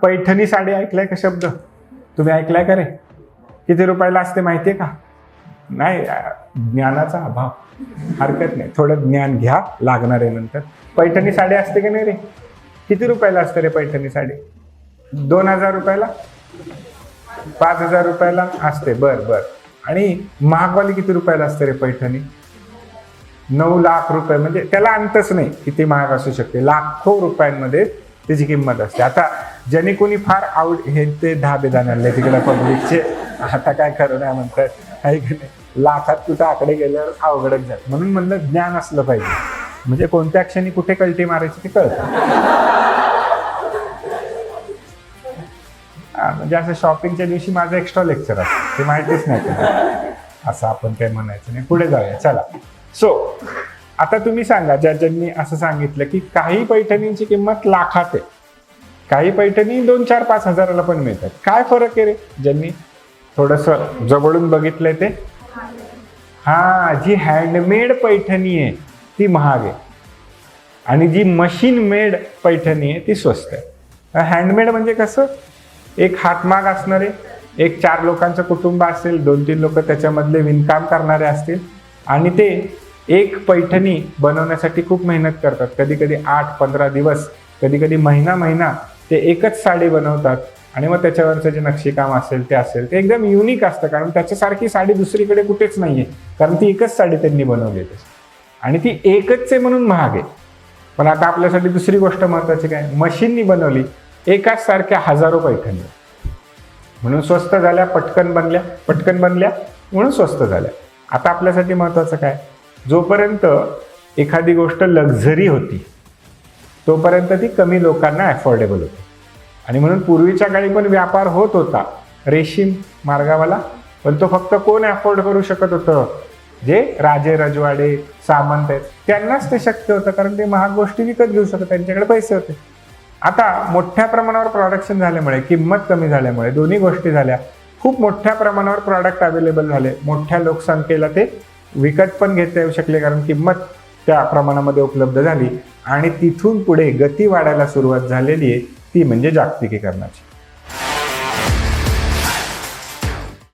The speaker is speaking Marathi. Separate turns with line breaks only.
पैठणी साडी ऐकलाय का शब्द? तुम्ही ऐकलाय का रे? किती रुपयाला असते माहितीये का? नाही, ज्ञानाचा अभाव. हरकत नाही, थोडं ज्ञान घ्या, लागणार आहे नंतर. पैठणी साडी असते का नाही रे? किती रुपयाला असते रे पैठणी साडी? 2000 रुपयाला, 5000 रुपयाला असते. बर. आणि महागवाली किती रुपयाला असते रे पैठणी? 9 लाख रुपये. म्हणजे त्याला अंतच नाही किती महाग असू शकते. लाखो रुपयांमध्ये त्याची किंमत असते. आता ज्याने कोणी फार हे ते धाबे जाणले तिकडे पब्लिकचे, आता काय करू नाही म्हणतात, आहे की नाही? लाखात कुठं आकडे गेल्यावर अवघडच जात. म्हणून म्हणलं ज्ञान असलं पाहिजे, म्हणजे कोणत्या क्षणी कुठे कल्टी मारायची ते कळतं. म्हणजे असं शॉपिंगच्या दिवशी माझं एक्स्ट्रा लेक्चर असतं, ते माहितीच नाही तुला. असं आपण काही म्हणायचं नाही. पुढे जाऊया, चला. सो आता तुम्ही सांगा, ज्यांनी असं सांगितलं की काही पैठणींची किंमत लाखात आहे, काही पैठणी 2, 4, 5 हजाराला पण मिळतात. काय फरक आहे रे? ज्यांनी थोडंसं जवळून बघितलंय ते, जी हँडमेड पैठणी आहे ती महाग आहे आणि जी मशीन मेड पैठणी आहे ती स्वस्त आहे. हँडमेड म्हणजे कसं? एक हातमाग असणारे, एक 4 लोकांचं कुटुंब असेल, 2-3 लोक त्याच्यामधले विणकाम करणारे असतील आणि ते एक पैठणी बनवण्यासाठी खूप मेहनत करतात. कधी कधी 8-15 दिवस, कधी कधी महिना ते एकच साडी बनवतात आणि मग त्याच्यावरचं जे नक्षीकाम असेल ते एकदम युनिक असतं, कारण त्याच्यासारखी साडी दुसरीकडे कुठेच नाहीये, कारण ती एकच साडी त्यांनी बनवली आहे आणि ती एकच आहे म्हणून महाग आहे. पण आता आपल्यासाठी दुसरी गोष्ट महत्वाची काय? मशीननी बनवली एकाच सारख्या हजारो पैठणी म्हणून स्वस्त झाल्या, पटकन बनल्या म्हणून स्वस्त झाल्या. आता आपल्यासाठी महत्वाचं काय? जोपर्यंत एखादी गोष्ट लक्झरी होती तोपर्यंत ती कमी लोकांना अफोर्डेबल होती. आणि म्हणून पूर्वीच्या काळी पण व्यापार होत होता रेशीम मार्गावाला, पण तो फक्त कोण अफोर्ड करू शकत होतं? जे राजे रजवाडे सामंत आहेत त्यांनाच ते शक्य होतं, कारण ते महाग गोष्टी विकत घेऊ शकत, त्यांच्याकडे पैसे होते. आता मोठ्या प्रमाणावर प्रोडक्शन झाल्यामुळे, किंमत कमी झाल्यामुळे, दोन्ही गोष्टी झाल्या, खूप मोठ्या प्रमाणावर प्रॉडक्ट अवेलेबल झाले, मोठ्या लोकसंख्येला ते विकत पण घेता येऊ शकले, कारण किंमत त्या प्रमाणामध्ये उपलब्ध झाली आणि तिथून पुढे गती वाढायला सुरुवात झालेली आहे, ती म्हणजे जागतिकीकरणाची.